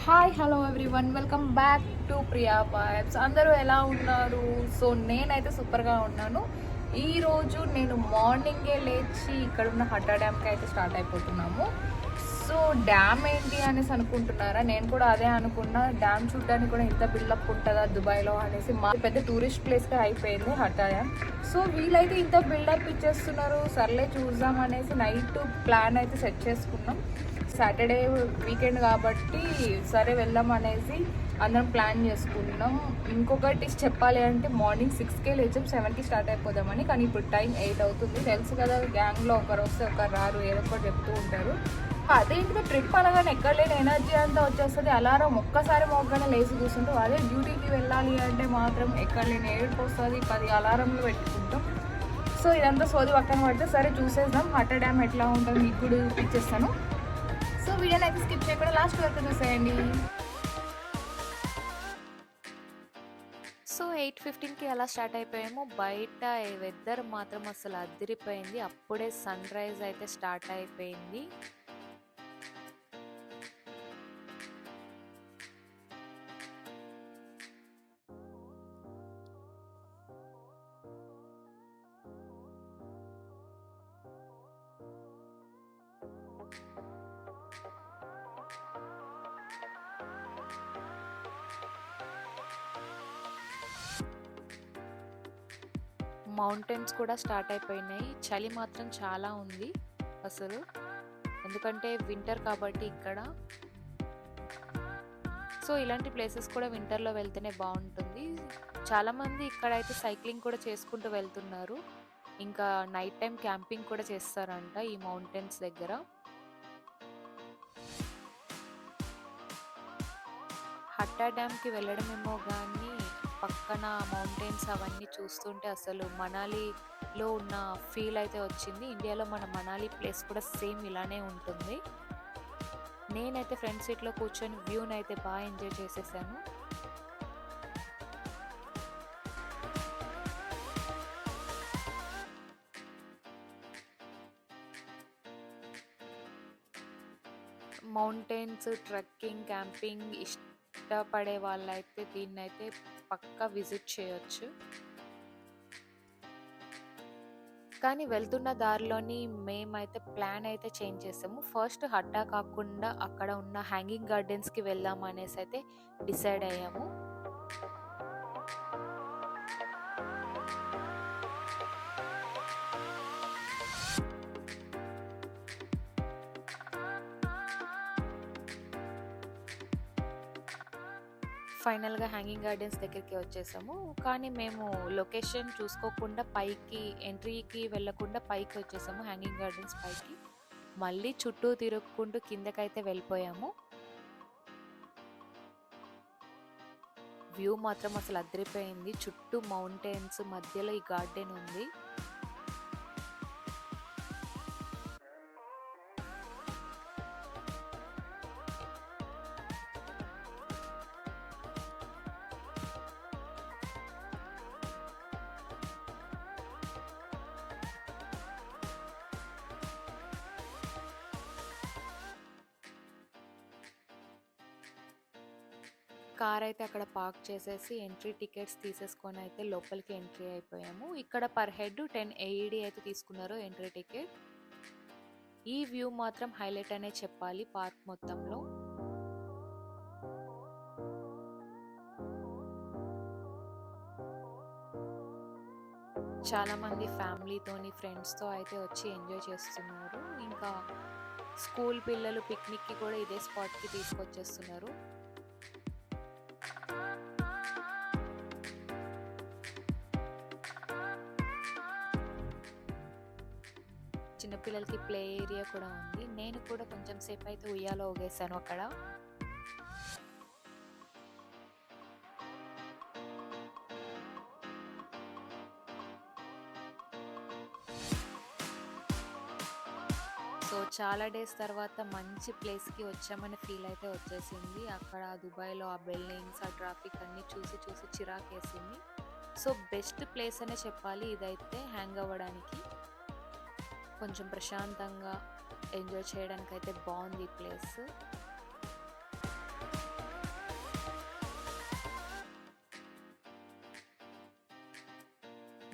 Hi hello everyone, welcome back to Priya vibes. అందరూ ఎలా ఉన్నారు? సో నేనైతే సూపర్గా ఉన్నాను. ఈరోజు నేను మార్నింగే లేచి ఇక్కడ ఉన్న హట్టా డ్యామ్కి అయితే స్టార్ట్ అయిపోతున్నాము. సో డ్యామ్ ఏంటి అనేసి అనుకుంటున్నారా? నేను కూడా అదే అనుకున్నా. డ్యామ్ చూడడానికి కూడా ఇంత బిల్డప్ ఉంటుందా దుబాయ్లో అనేసి. మా పెద్ద టూరిస్ట్ ప్లేస్గా అయిపోయింది హట్టా డ్యామ్. సో వీళ్ళైతే ఇంత బిల్డప్ ఇచ్చేస్తున్నారు, సర్లే చూద్దాం అనేసి నైట్ ప్లాన్ అయితే సెట్ చేసుకున్నాం. సాటర్డే వీకెండ్ కాబట్టి సరే వెళ్దాం అనేసి అందరం ప్లాన్ చేసుకున్నాం. ఇంకొకటి చెప్పాలి అంటే మార్నింగ్ 6కే లేచాం, 7కి స్టార్ట్ అయిపోదామని. కానీ ఇప్పుడు టైం 8 అవుతుంది. తెలుసు కదా, గ్యాంగ్లో ఒకరు వస్తే ఒకరు రారు, ఏదో ఒకటి చెప్తూ ఉంటారు. అదేంటిదో ట్రిప్ అనగానే ఎక్కడ లేని ఎనర్జీ అంతా వచ్చేస్తుంది. అలారం ఒక్కసారి మోగ్గానే లేచి కూర్చుంటాం. అదే డ్యూటీకి వెళ్ళాలి అంటే మాత్రం ఎక్కడ లేని ఏడుపు వస్తుంది. 10 అలారంలు పెట్టుకుంటాం. సో ఇదంతా సోది పక్కన పడితే సరే చూసేద్దాం. హట్టా డ్యామ్ ఎట్లా ఉంటుంది మీకు కూడా చూపించేస్తాను. సో వీడియోని అయితే స్కిప్ చేయకుండా లాస్ట్ వరకు చూసేయండి. సో 8:15కి అలా స్టార్ట్ అయిపోయాము. బయట వెదర్ మాత్రం అసలు అదిరిపోయింది. అప్పుడే సన్ రైజ్ అయితే స్టార్ట్ అయిపోయింది. మౌంటైన్స్ కూడా స్టార్ట్ అయిపోయినాయి. చలి మాత్రం చాలా ఉంది అసలు, ఎందుకంటే వింటర్ కాబట్టి ఇక్కడ. సో ఇలాంటి ప్లేసెస్ కూడా వింటర్లో వెళ్తేనే బాగుంటుంది. చాలామంది ఇక్కడైతే సైక్లింగ్ కూడా చేసుకుంటూ వెళ్తున్నారు. ఇంకా నైట్ టైం క్యాంపింగ్ కూడా చేస్తారంట ఈ మౌంటైన్స్ దగ్గర. హట్టా డ్యామ్కి వెళ్ళడమేమో కానీ పక్కన మౌంటైన్స్ అవన్నీ చూస్తుంటే అసలు మనాలిలో ఉన్న ఫీల్ అయితే వచ్చింది. ఇండియాలో మన మనాలి ప్లేస్ కూడా సేమ్ ఇలానే ఉంటుంది. నేనైతే ఫ్రంట్ సీట్లో కూర్చొని వ్యూని అయితే బాగా ఎంజాయ్ చేసేసాను. మౌంటైన్స్, ట్రెక్కింగ్, క్యాంపింగ్ ఇష్టపడే వాళ్ళైతే దీన్నైతే పక్కా విజిట్ చేయొచ్చు. కానీ వెళ్తున్న దారిలోని మేమైతే ప్లాన్ అయితే చేంజ్ చేసాము. ఫస్ట్ హట్టా కాకుండా అక్కడ ఉన్న హ్యాంగింగ్ గార్డెన్స్కి వెళ్దాం అనేసి అయితే డిసైడ్ అయ్యాము. ఫైనల్గా హ్యాంగింగ్ గార్డెన్స్ దగ్గరికి వచ్చేసాము. కానీ మేము లొకేషన్ చూసుకోకుండా పైకి ఎంట్రీకి వెళ్ళకుండా పైకి వచ్చేసాము, హ్యాంగింగ్ గార్డెన్స్ పైకి. మళ్ళీ చుట్టూ తిరుక్కుంటూ కిందకైతే వెళ్ళిపోయాము. వ్యూ మాత్రం అసలు అదిరిపోయింది. చుట్టూ మౌంటైన్స్, మధ్యలో ఈ గార్డెన్ ఉంది. కార్ అయితే అక్కడ పార్క్ చేసేసి ఎంట్రీ టికెట్స్ తీసేసుకొని అయితే లోపలికి ఎంట్రీ అయిపోయాము. ఇక్కడ పర్ హెడ్ 10 AED అయితే తీసుకున్నారు ఎంట్రీ టికెట్. ఈ వ్యూ మాత్రం హైలైట్ అనే చెప్పాలి పార్క్ మొత్తంలో. చాలామంది ఫ్యామిలీతోని, ఫ్రెండ్స్తో అయితే వచ్చి ఎంజాయ్ చేస్తున్నారు. ఇంకా స్కూల్ పిల్లలు పిక్నిక్కి కూడా ఇదే స్పాట్కి తీసుకొచ్చేస్తున్నారు. చిన్నపిల్లలకి ప్లే ఏరియా కూడా ఉంది. నేను కూడా కొంచెం సేపు అయితే ఉయ్యాలో ఊగేసాను అక్కడ. సో చాలా డేస్ తర్వాత మంచి ప్లేస్కి వచ్చామని ఫీల్ అయితే వచ్చేసింది. అక్కడ దుబాయ్లో ఆ బిల్డింగ్స్, ఆ ట్రాఫిక్ అన్నీ చూసి చూసి చిరాకేసింది. సో బెస్ట్ ప్లేస్ అనే చెప్పాలి ఇదైతే హ్యాంగ్ అవ్వడానికి. కొంచెం ప్రశాంతంగా ఎంజాయ్ చేయడానికి అయితే బాగుంది ఈ ప్లేస్.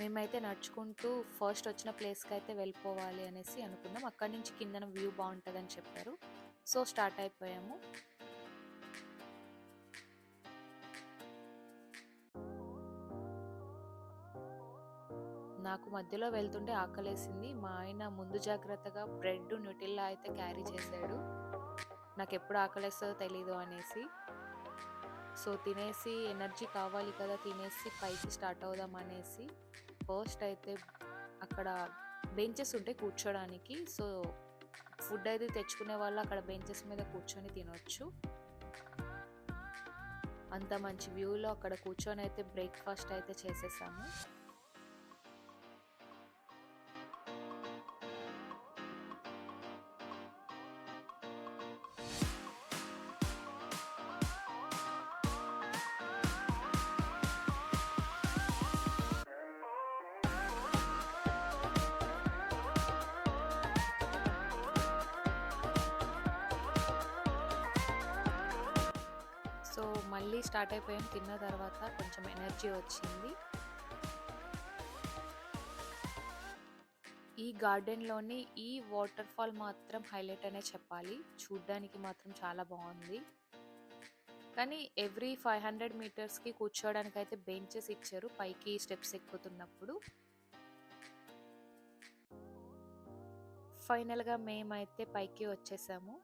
మేమైతే నడుచుకుంటూ ఫస్ట్ వచ్చిన ప్లేస్కి అయితే వెళ్ళిపోవాలి అనేసి అనుకున్నాం. అక్కడి నుంచి కిందన వ్యూ బాగుంటుందని చెప్పారు. సో స్టార్ట్ అయిపోయాము. నాకు మధ్యలో వెళ్తుంటే ఆకలేసింది. మా ఆయన ముందు జాగ్రత్తగా బ్రెడ్ న్యూటిల్లా అయితే క్యారీ చేశాడు, నాకు ఎప్పుడు ఆకలేస్తుందో తెలీదు అనేసి. సో తినేసి ఎనర్జీ కావాలి కదా, తినేసి పైకి స్టార్ట్ అవుదాం అనేసి ఫస్ట్ అయితే అక్కడ బెంచెస్ ఉంటాయి కూర్చోడానికి. సో ఫుడ్ అయితే తెచ్చుకునే వాళ్ళు అక్కడ బెంచెస్ మీద కూర్చొని తినొచ్చు. అంత మంచి వ్యూలో అక్కడ కూర్చొని అయితే బ్రేక్ఫాస్ట్ అయితే చేసేసాము. సో మళ్ళీ స్టార్ట్ అయిపోయాం. తిన్న తర్వాత కొంచెం ఎనర్జీ వచ్చింది. ఈ గార్డెన్లోని ఈ వాటర్ ఫాల్ మాత్రం హైలైట్ అనే చెప్పాలి. చూడ్డానికి మాత్రం చాలా బాగుంది. కానీ ఎవ్రీ 500 మీటర్స్కి కూర్చోవడానికి అయితే బెంచెస్ ఇచ్చారు పైకి స్టెప్స్ ఎక్కుతున్నప్పుడు. ఫైనల్గా మేమైతే పైకి వచ్చేసాము.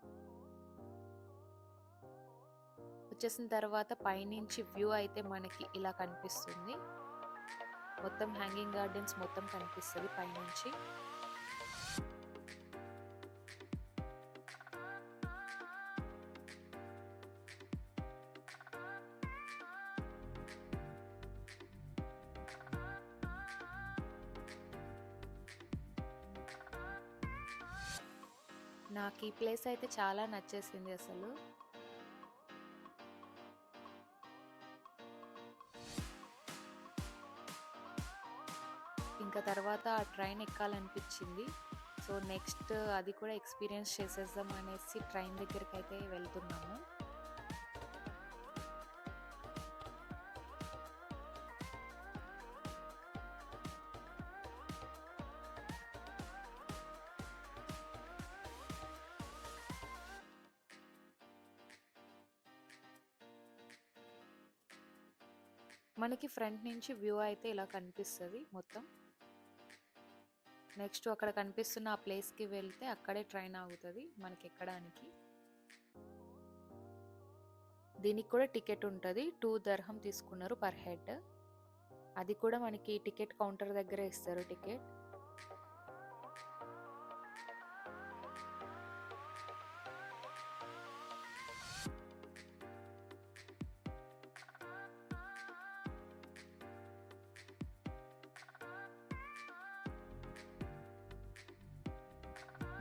వచ్చేసిన తర్వాత పైనుంచి వ్యూ అయితే మనకి ఇలా కనిపిస్తుంది. మొత్తం హ్యాంగింగ్ గార్డెన్స్ మొత్తం కనిపిస్తుంది పైనుంచి. నాకు ఈ ప్లేస్ అయితే చాలా నచ్చేసింది అసలు. ఇంకా తర్వాత ఆ ట్రైన్ ఎక్కాలనిపించింది. సో నెక్స్ట్ అది కూడా ఎక్స్పీరియన్స్ చేసేద్దాం అనేసి ట్రైన్ దగ్గరికి అయితే వెళ్తున్నాము. మనకి ఫ్రంట్ నుంచి వ్యూ అయితే ఇలా కనిపిస్తుంది మొత్తం. నెక్స్ట్ అక్కడ కనిపిస్తున్న ఆ ప్లేస్కి వెళ్తే అక్కడే ట్రైన్ ఆగుతుంది మనకి ఎక్కడానికి. దీనికి కూడా టికెట్ ఉంటుంది. 2 దర్హం తీసుకున్నారు పర్ హెడ్. అది కూడా మనకి టికెట్ కౌంటర్ దగ్గరే ఇస్తారు టికెట్.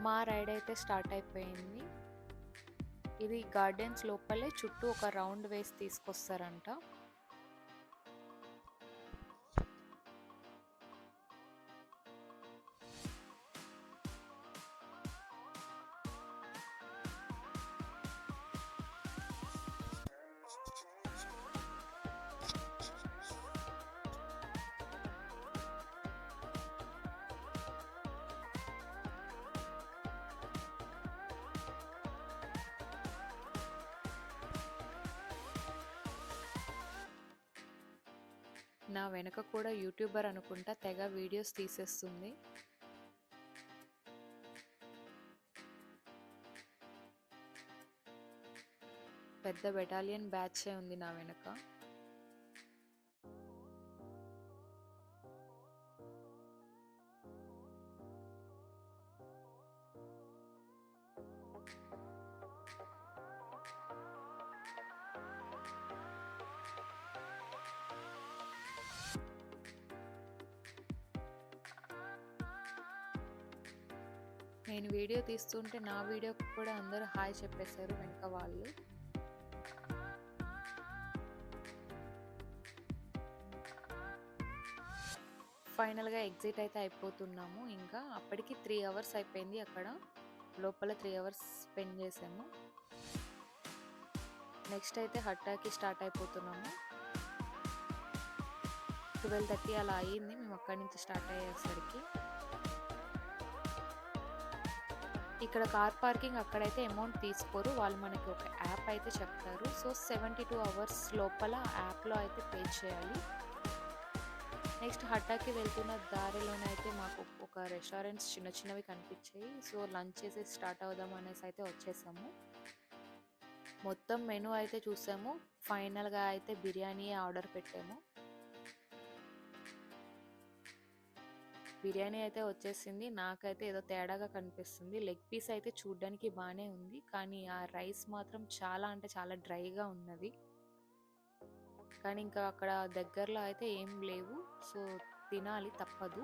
మా రైడ్ అయితే స్టార్ట్ అయిపోయింది. ఇది గార్డెన్స్ లోపలే చుట్టూ ఒక రౌండ్ వేసి తీసుకొస్తారంట. నా వెనక కూడా యూట్యూబర్ అనుకుంటా తెగ వీడియోస్ తీసేస్తుంది. పెద్ద బెటాలియన్ బ్యాచే ఉంది నా వెనక. నేను వీడియో తీస్తుంటే నా వీడియోకి కూడా అందరూ హాయ్ చెప్పేశారు వెనక వాళ్ళు. ఫైనల్గా ఎగ్జిట్ అయితే అయిపోతున్నాము. ఇంకా అప్పటికి 3 అవర్స్ అయిపోయింది. అక్కడ లోపల 3 అవర్స్ స్పెండ్ చేసాము. నెక్స్ట్ అయితే హట్టాకి స్టార్ట్ అయిపోతున్నాము. 12:30 అలా అయ్యింది మేము అక్కడి నుంచి స్టార్ట్ అయ్యేసరికి. ఇక్కడ కార్ పార్కింగ్ అక్కడైతే అమౌంట్ తీసుకోరు, వాళ్ళు మనకి ఒక యాప్ అయితే చెప్తారు. సో 72 అవర్స్ లోపల యాప్లో అయితే పే చేయాలి. నెక్స్ట్ హట్టాకి వెళ్తున్న దారిలోనే అయితే మాకు ఒక రెస్టారెంట్స్ చిన్న చిన్నవి కనిపించాయి. సో లంచ్ చేసి స్టార్ట్ అవుదాం అనేసి అయితే వచ్చేసాము. మొత్తం మెనూ అయితే చూసాము. ఫైనల్గా అయితే బిర్యానీ ఆర్డర్ పెట్టాము. బిర్యానీ అయితే వచ్చేసింది. నాకైతే ఏదో తేడాగా కనిపిస్తుంది. లెగ్ పీస్ అయితే చూడ్డానికి బాగానే ఉంది, కానీ ఆ రైస్ మాత్రం చాలా అంటే చాలా డ్రైగా ఉన్నది. కానీ ఇంకా అక్కడ దగ్గరలో అయితే ఏం లేవు, సో తినాలి తప్పదు.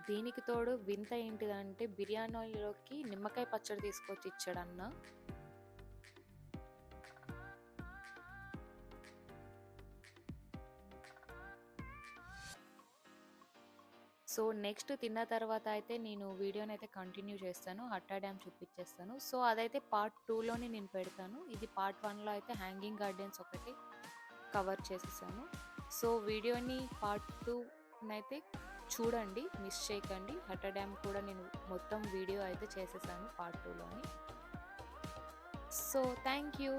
దీనికి తోడు వింత ఏంటిదంటే బిర్యానీలోకి నిమ్మకాయ పచ్చడి తీసుకొచ్చి ఇచ్చాడన్న. సో నెక్స్ట్ తిన్న తర్వాత అయితే నేను వీడియోని అయితే కంటిన్యూ చేస్తాను, హట్టా డ్యామ్ చూపించేస్తాను. సో అదైతే పార్ట్ 2లోనే నేను పెడతాను. ఇది పార్ట్ 1లో అయితే హ్యాంగింగ్ గార్డెన్స్ ఒకటి కవర్ చేసేసాను. సో వీడియోని పార్ట్ 2నైతే చూడండి, మిస్ చేయకండి. హట్టా డ్యామ్ కూడా నేను మొత్తం వీడియో అయితే చేసేసాను పార్ట్ 2లోని. So thank you.